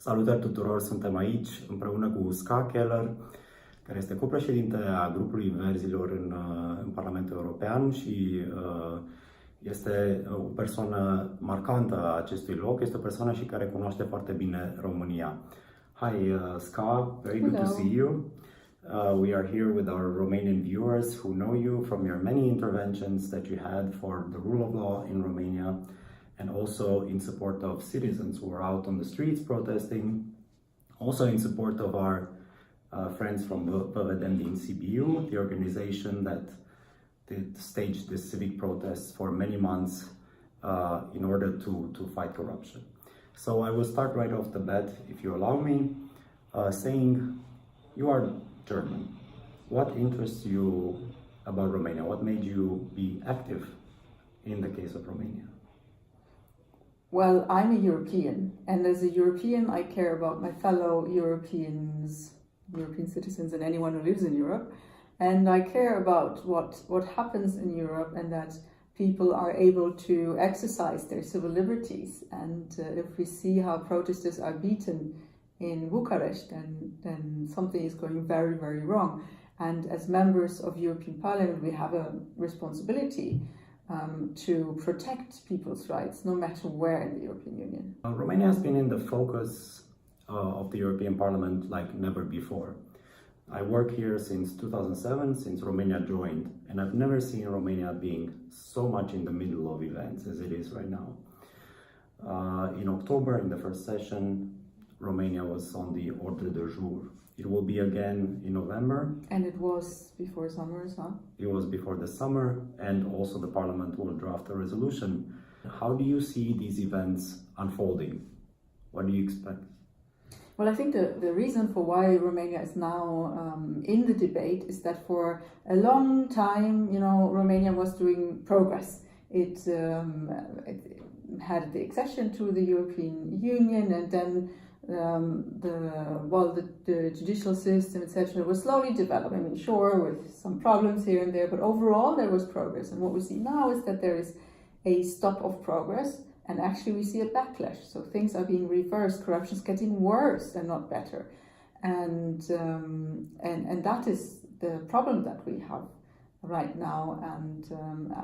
Salutări tuturor, suntem aici împreună cu Ska Keller, care este copreședinte a grupului Verzilor în Parlamentul European și este o persoană marcantă a acestui loc, este o persoană și care cunoaște foarte bine România. Hi Ska, very good to see you. We are here with our Romanian viewers who know you from your many interventions that you had for the rule of law in Romania, and also in support of citizens who are out on the streets protesting, also in support of our friends from VVD din CBU, the organization that did stage this civic protests for many months in order to fight corruption. So I will start right off the bat, if you allow me, saying you are German. What interests you about Romania? What made you be active in the case of Romania? Well, I'm a European, and as a European, I care about my fellow European citizens and anyone who lives in Europe. And I care about what happens in Europe and that people are able to exercise their civil liberties. And if we see how protesters are beaten in Bucharest, then something is going very, very wrong. And as members of European Parliament, we have a responsibility to protect people's rights, no matter where in the European Union. Romania has been in the focus of the European Parliament like never before. I work here since 2007, since Romania joined, and I've never seen Romania being so much in the middle of events as it is right now. In October, in the first session, Romania was on the ordre de jour. It will be again in November. And it was before summer, huh? It was before the summer, and also the Parliament will draft a resolution. How do you see these events unfolding? What do you expect? Well, I think the reason for why Romania is now in the debate is that for a long time, Romania was doing progress. It had the accession to the European Union, and then the judicial system, etc., was slowly developing. I mean, sure, with some problems here and there, but overall there was progress. And what we see now is that there is a stop of progress, and actually we see a backlash. So things are being reversed. Corruption is getting worse and not better, and that is the problem that we have right now. And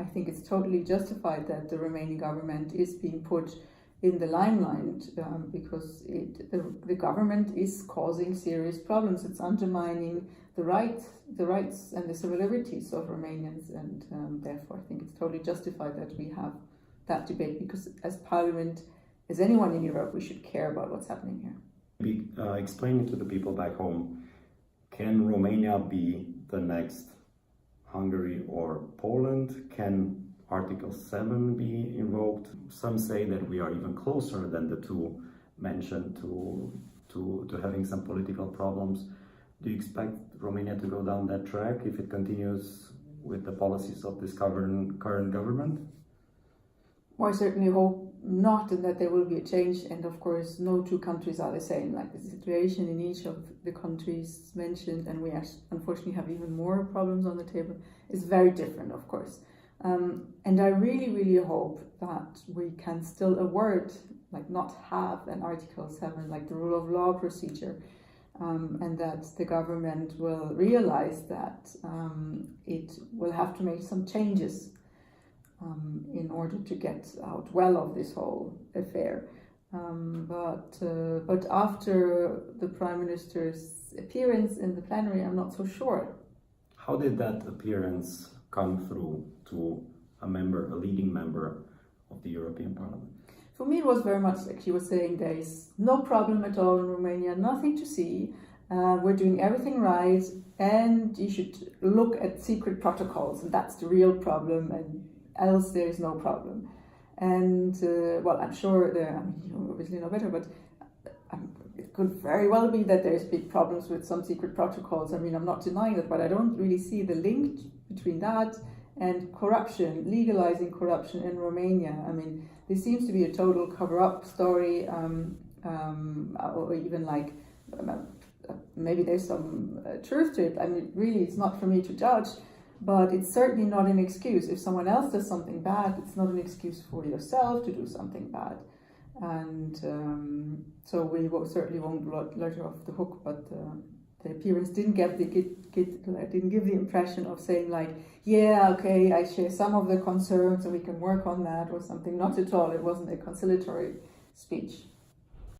I think it's totally justified that the Romanian government is being put in the limelight because the government is causing serious problems. It's undermining the rights and the civil liberties of Romanians, and therefore I think it's totally justified that we have that debate, because as Parliament, as anyone in Europe, we should care about what's happening here. Explaining to the people back home, can Romania be the next Hungary or Poland? Can Article 7 be invoked? Some say that we are even closer than the two mentioned to having some political problems. Do you expect Romania to go down that track if it continues with the policies of this current government? Well, I certainly hope not, and that there will be a change. And of course, no two countries are the same. Like the situation in each of the countries mentioned, and we unfortunately have even more problems on the table, is very different, of course. And I really, really hope that we can still avert, like not have an Article 7, like the rule of law procedure, and that the government will realize that it will have to make some changes in order to get out well of this whole affair. But after the Prime Minister's appearance in the plenary, I'm not so sure. How did that appearance come through to a leading member of the European Parliament? For me, it was very much like she was saying there is no problem at all in Romania, nothing to see. We're doing everything right, and you should look at secret protocols, and that's the real problem, and else there is no problem. And well, I'm sure you obviously know better, but it could very well be that there's big problems with some secret protocols. I mean, I'm not denying that, but I don't really see the link between that and corruption, legalizing corruption in Romania. I mean, this seems to be a total cover-up story, or even like maybe there's some truth to it. I mean, really, it's not for me to judge, but it's certainly not an excuse. If someone else does something bad, it's not an excuse for yourself to do something bad. And so we certainly won't let her off the hook, but the appearance didn't didn't give the impression of saying like, yeah, okay, I share some of the concerns and we can work on that or something. Not at all. It wasn't a conciliatory speech.